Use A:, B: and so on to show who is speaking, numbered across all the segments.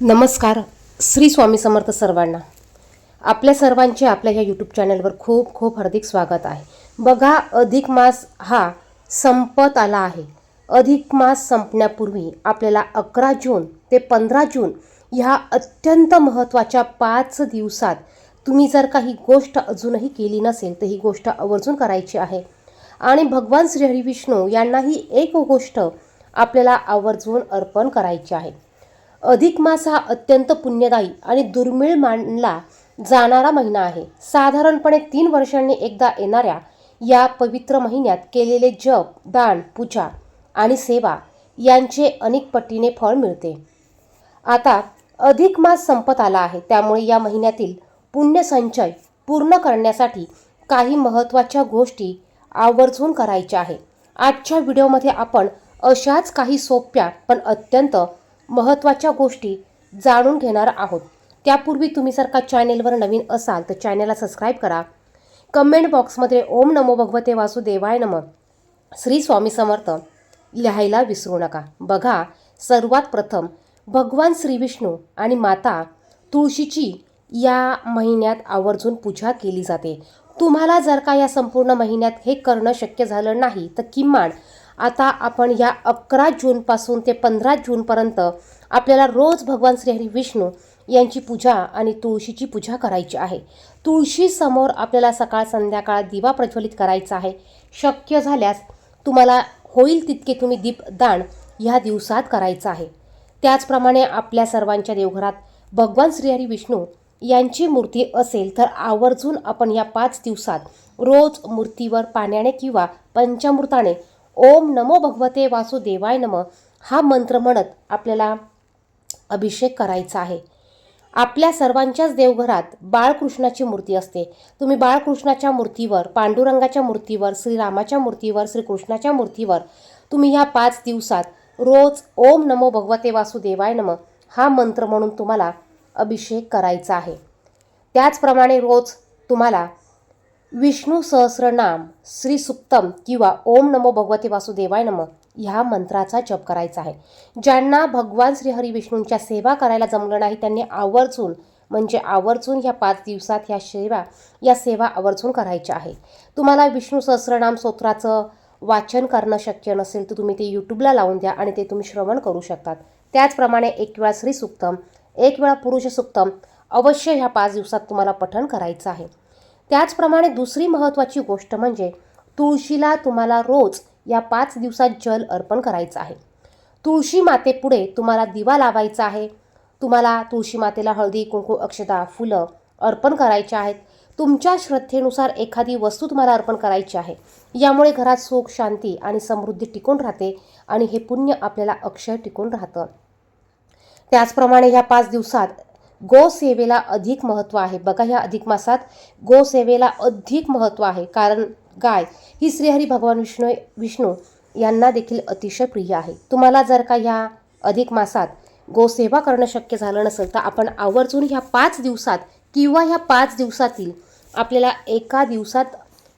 A: नमस्कार. श्री स्वामी समर्थ सर्वांना. आपल्या सर्वांचे आपल्या या यूट्यूब चॅनलवर खूप खूप हार्दिक स्वागत आहे. बघा, अधिक मास हा संपत आला आहे. अधिक मास संपण्यापूर्वी आपल्याला 11 जून ते 15 जून ह्या अत्यंत महत्त्वाच्या 5 दिवसात तुम्ही जर काही गोष्ट अजूनही केली नसेल तर ही गोष्ट आवर्जून करायची आहे. आणि भगवान श्री हरी विष्णू यांनाही एक गोष्ट आपल्याला आवर्जून अर्पण करायची आहे. अधिक मास हा अत्यंत पुण्यदायी आणि दुर्मिळ मानला जाणारा महिना आहे. साधारणपणे 3 वर्षांनी एकदा येणाऱ्या या पवित्र महिन्यात केलेले जप, दान, पूजा आणि सेवा यांचे अनेक पटीने फळ मिळते. आता अधिक मास संपत आला आहे, त्यामुळे या महिन्यातील पुण्य संचय पूर्ण करण्यासाठी काही महत्त्वाच्या गोष्टी आवर्जून करायच्या आहे. आजच्या व्हिडिओमध्ये आपण अशाच काही सोप्या पण अत्यंत महत्त्वाच्या गोष्टी जाणून घेणार आहोत. त्यापूर्वी तुम्ही जर का चॅनेलवर नवीन असाल तर चॅनेलला सबस्क्राईब करा. कमेंट बॉक्समध्ये ओम नमो भगवते वासुदेवाय नमः, श्री स्वामी समर्थ लिहायला विसरू नका. बघा, सर्वात प्रथम भगवान श्री विष्णू आणि माता तुळशीची या महिन्यात आवर्जून पूजा केली जाते. तुम्हाला जर का या संपूर्ण महिन्यात हे करणं शक्य झालं नाही तर किमान आता आपण या 11 जूनपासून ते 15 जूनपर्यंत आपल्याला रोज भगवान श्री हरी विष्णू यांची पूजा आणि तुळशीची पूजा करायची आहे. तुळशीसमोर आपल्याला सकाळ संध्याकाळ दिवा प्रज्वलित करायचा आहे. शक्य झाल्यास तुम्हाला होईल तितके तुम्ही दीपदान ह्या दिवसात करायचं आहे. त्याचप्रमाणे आपल्या सर्वांच्या देवघरात भगवान श्री हरी विष्णू यांची मूर्ती असेल तर आवर्जून आपण या 5 दिवसात रोज मूर्तीवर पाण्याने किंवा पंचामृताने ओम नमो भगवते वासुदेवाय नमः हा मंत्र म्हणत आपल्याला अभिषेक करायचा आहे. आपल्या सर्वांच्याच देवघरात बाळकृष्णाची मूर्ती असते. तुम्ही बाळकृष्णाच्या मूर्तीवर, पांडुरंगाच्या मूर्तीवर, श्रीरामाच्या मूर्तीवर, श्रीकृष्णाच्या मूर्तीवर तुम्ही ह्या 5 दिवसात रोज ओम नमो भगवते वासुदेवाय नमः हा मंत्र म्हणून तुम्हाला अभिषेक करायचा आहे. त्याचप्रमाणे रोज तुम्हाला विष्णू सहस्रनाम, श्री सुक्तम किंवा ओम नमो भगवते वासुदेवाय नमः ह्या मंत्राचा जप करायचा आहे. ज्यांना भगवान श्री हरी विष्णूंच्या सेवा करायला जमलं नाही त्यांनी आवर्जून ह्या 5 दिवसात या सेवा आवर्जून करायच्या आहे. तुम्हाला विष्णू सहस्रनाम स्तोत्राचं वाचन करणं शक्य नसेल तर तुम्ही ते यूट्यूबला लावून द्या आणि ते तुम्ही श्रवण करू शकतात. त्याचप्रमाणे एक वेळा श्री सुक्तम, एक वेळा पुरुष सुक्तम अवश्य ह्या 5 दिवसात तुम्हाला पठण करायचं आहे. त्याचप्रमाणे दुसरी महत्त्वाची गोष्ट म्हणजे तुळशीला तुम्हाला रोज या 5 दिवसात जल अर्पण करायचं आहे. तुळशी मातेपुढे तुम्हाला दिवा लावायचा आहे. तुम्हाला तुळशी मातेला हळदी, कुंकू, अक्षता, फुलं अर्पण करायचे आहेत. तुमच्या श्रद्धेनुसार एखादी वस्तू तुम्हाला अर्पण करायची आहे. यामुळे घरात सुख, शांती आणि समृद्धी टिकून राहते आणि हे पुण्य आपल्याला अक्षय टिकून राहतं. त्याचप्रमाणे ह्या 5 दिवसात गोसेवेला अधिक महत्त्व आहे. बघा, ह्या अधिक मासात गोसेवेला अधिक महत्त्व आहे, कारण गाय ही श्रीहरी भगवान विष्णू यांना देखील अतिशय प्रिय आहे. तुम्हाला जर का ह्या अधिक मासात गोसेवा करणं शक्य झालं नसेल तर आपण आवर्जून ह्या 5 दिवसात किंवा ह्या 5 दिवसातील आपल्याला एका दिवसात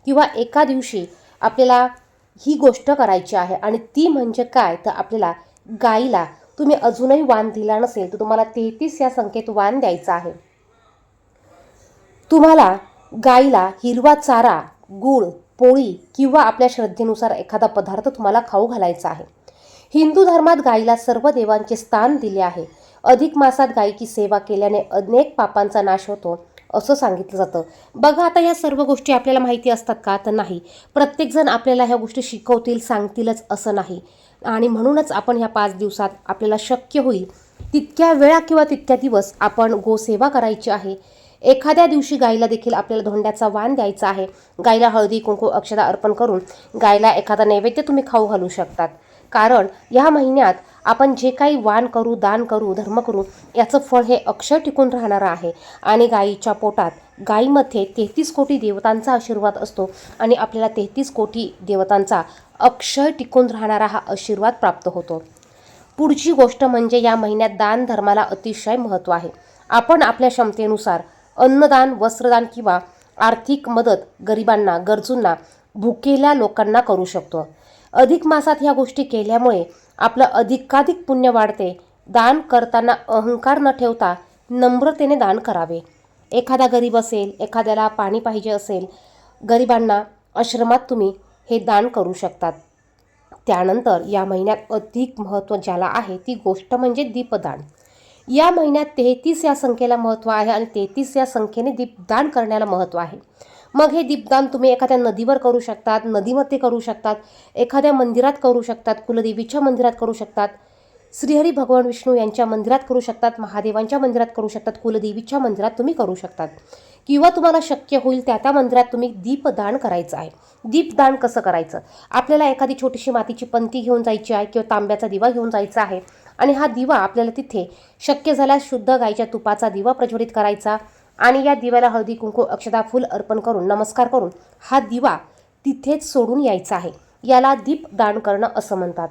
A: किंवा एका दिवशी आपल्याला ही गोष्ट करायची आहे. आणि ती म्हणजे काय तर आपल्याला गाईला, तुम्ही अजूनही वाण दिला नसेल तर तुम्हाला 33 या संख्येत वाण द्यायचा आहे. तुम्हाला गाईला हिरवा चारा, गूळ, पोळी किंवा आपल्या श्रद्धेनुसार एखादा पदार्थ तुम्हाला खाऊ घालायचा आहे. हिंदू धर्मात गाईला सर्व देवांचे स्थान दिले आहे. अधिक मासात गायीची सेवा केल्याने अनेक पापांचा नाश होतो असं सांगितलं जातं. बघा, आता ह्या सर्व गोष्टी आपल्याला माहिती असतात का तर नाही. प्रत्येकजण आपल्याला ह्या गोष्टी शिकवतील, सांगतीलच असं नाही. आणि म्हणूनच आपण ह्या 5 दिवसात आपल्याला शक्य होईल तितक्या वेळा किंवा तितक्या दिवस आपण गोसेवा करायची आहे. एखाद्या दिवशी गाईला देखील आपल्याला धोंड्याचा वाण द्यायचा आहे. गाईला हळदी, कुंकू, अक्षता अर्पण करून गाईला एखादा नैवेद्य तुम्ही खाऊ घालू शकतात. कारण ह्या महिन्यात आपण जे काही वाण करू, दान करू, धर्म करू याचं फळ हे अक्षय टिकून राहणारं आहे. आणि गाईच्या पोटात, गाईमध्ये 33 कोटी देवतांचा आशीर्वाद असतो आणि आपल्याला 33 कोटी देवतांचा अक्षय टिकून राहणारा हा आशीर्वाद प्राप्त होतो. पुढची गोष्ट म्हणजे या महिन्यात दान धर्माला अतिशय महत्त्व आहे. आपण आपल्या क्षमतेनुसार अन्नदान, वस्त्रदान किंवा आर्थिक मदत गरिबांना, गरजूंना, भुकेल्या लोकांना करू शकतो. अधिक मासात ह्या गोष्टी केल्यामुळे आपलं अधिकाधिक पुण्य वाढते दान करताना अहंकार न ठेवता नम्रतेने दान करावे. एखादा गरीब असेल, एखाद्याला पाणी पाहिजे असेल, गरिबांना आश्रमात तुम्ही हे दान करू शकतात. त्यानंतर या महिन्यात अधिक महत्त्व ज्याला आहे ती गोष्ट म्हणजे दीपदान. या महिन्यात 33 या संख्येला महत्त्व आहे आणि 33 या संख्येने दीपदान करण्याला महत्त्व आहे. मग हे दीपदान तुम्ही एखाद्या नदीवर करू शकतात, नदीमध्ये करू शकतात, एखाद्या मंदिरात करू शकतात, कुलदेवीच्या मंदिरात करू शकतात, श्रीहरी भगवान विष्णू यांच्या मंदिरात करू शकतात, महादेवांच्या मंदिरात करू शकतात, कुलदेवीच्या मंदिरात तुम्ही करू शकतात, किंवा तुम्हाला शक्य होईल त्या मंदिरात तुम्ही दीपदान करायचं आहे. दीपदान कसं करायचं? आपल्याला एखादी छोटीशी मातीची पंती घेऊन जायची आहे किंवा तांब्याचा दिवा घेऊन जायचा आहे आणि हा दिवा आपल्याला तिथे शक्य झाल्यास शुद्ध गाईच्या तुपाचा दिवा प्रज्वलित करायचा आणि या दिव्याला हळदी कुंकू अक्षता फूल अर्पण करून नमस्कार करून हा दिवा तिथेच सोडून यायचा आहे. याला दीपदान करणं असं म्हणतात.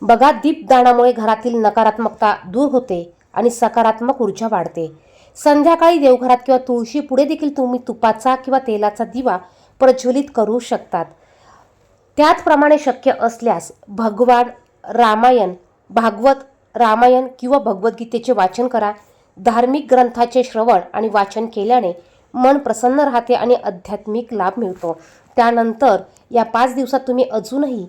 A: बघा, दीपदानामुळे घरातील नकारात्मकता दूर होते आणि सकारात्मक ऊर्जा वाढते. संध्याकाळी देवघरात किंवा तुळशी पुढे देखील तुम्ही तुपाचा किंवा तेलाचा दिवा प्रज्वलित करू शकतात. त्याचप्रमाणे शक्य असल्यास भगवान रामायण, भागवत रामायण किंवा भगवद्गीतेचे वाचन करा. धार्मिक ग्रंथाचे श्रवण आणि वाचन केल्याने मन प्रसन्न राहते आणि आध्यात्मिक लाभ मिळतो. त्यानंतर या 5 दिवसात तुम्ही अजूनही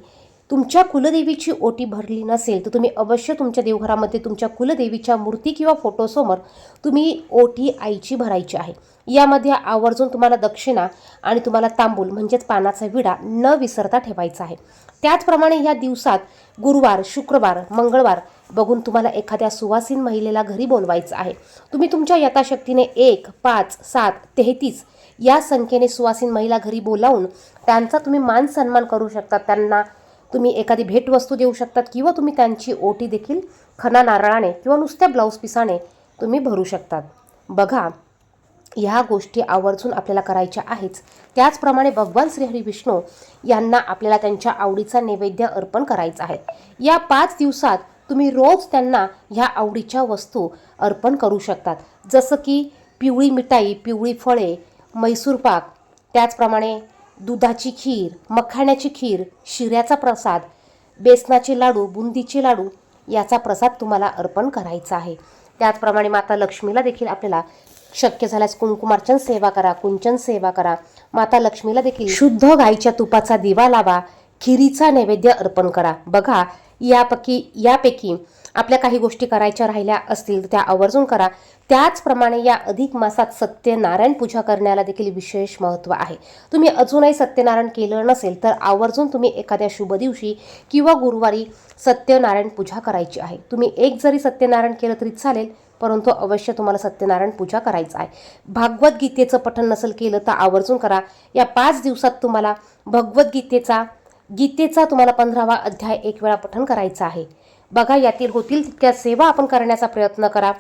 A: तुमच्या कुलदेवीची ओटी भरली नसेल तर तुम्ही अवश्य तुमच्या देवघरामध्ये तुमच्या कुलदेवीच्या मूर्ती किंवा फोटोसमोर तुम्ही ओटी आईची भरायची आहे. यामध्ये आवर्जून तुम्हाला दक्षिणा आणि तुम्हाला तांबूल म्हणजेच पानाचा विडा न विसरता ठेवायचा आहे. त्याचप्रमाणे या दिवसात गुरुवार, शुक्रवार, मंगळवार बघून तुम्हाला एखाद्या सुवासीन महिलेला घरी बोलवायचं आहे. तुम्ही तुमच्या यथाशक्तीने 1, 5, 7, 33 या संख्येने सुवासीन महिला घरी बोलावून त्यांचा तुम्ही मान सन्मान करू शकता. त्यांना तुम्ही एखादी भेटवस्तू देऊ शकतात किंवा तुम्ही त्यांची ओटी देखील खणा नारळाने किंवा नुसत्या ब्लाऊज पिसाने तुम्ही भरू शकतात. बघा, ह्या गोष्टी आवर्जून आपल्याला करायच्या आहेच. त्याचप्रमाणे भगवान श्रीहरी विष्णू यांना आपल्याला त्यांच्या आवडीचा नैवेद्य अर्पण करायचा आहे. या 5 दिवसात तुम्ही रोज त्यांना ह्या आवडीच्या वस्तू अर्पण करू शकतात. जसं की पिवळी मिठाई, पिवळी फळे, मैसूर पाक, त्याचप्रमाणे दुधाची खीर, मखाण्याची खीर, शिऱ्याचा प्रसाद, बेसनाचे लाडू, बुंदीचे लाडू याचा प्रसाद तुम्हाला अर्पण करायचा आहे. त्याचप्रमाणे माता लक्ष्मीला देखील आपल्याला शक्य झाल्यास कुंकुमार्चन सेवा करा, कुंचन सेवा करा. माता लक्ष्मीला देखील शुद्ध गाईच्या तुपाचा दिवा लावा, खिरीचा नैवेद्य अर्पण करा. बघा, यापैकी आपल्या काही गोष्टी करायच्या राहिल्या असतील तर त्या आवर्जून करा. त्याचप्रमाणे या अधिक मासात सत्यनारायण पूजा करण्याला देखील विशेष महत्त्व आहे. तुम्ही अजूनही सत्यनारायण केलं नसेल तर आवर्जून तुम्ही एखाद्या शुभ दिवशी किंवा गुरुवारी सत्यनारायण पूजा करायची आहे. तुम्ही एक जरी सत्यनारायण केलं तरी चालेल, परंतु अवश्य तुम्हाला सत्यनारायण पूजा करायचं आहे. भगवद्गीतेचं पठण नसेल केलं तर आवर्जून करा. या 5 दिवसात तुम्हाला गीतेचा तुम्हाला 15वा अध्याय 1 वेळा पठण करायचा आहे. बघा, यातील होतील तितक्या सेवा आपण करण्याचा प्रयत्न करा.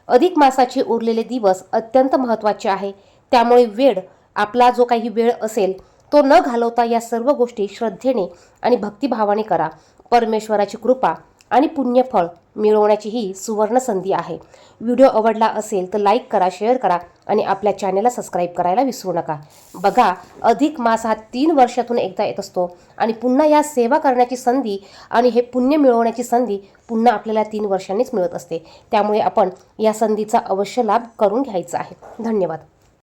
A: अधिक मासाचे उरलेले दिवस अत्यंत महत्त्वाचे आहे. त्यामुळे आपला जो काही वेळ असेल तो न घालवता या सर्व गोष्टी श्रद्धेने आणि भक्तिभावाने करा. परमेश्वराची कृपा आणि पुण्यफळ मिळवण्याची ही सुवर्ण संधी आहे. व्हिडिओ आवडला असेल तर लाईक करा, शेअर करा आणि आपल्या चॅनेलला सबस्क्राईब करायला विसरू नका. बघा, अधिक मास हा 3 वर्षातून एकदा येत असतो आणि पुन्हा या सेवा करण्याची संधी आणि हे पुण्य मिळवण्याची संधी पुन्हा आपल्याला 3 वर्षांनीच मिळत असते. त्यामुळे आपण या संधीचा अवश्य लाभ करून घ्यायचा आहे. धन्यवाद.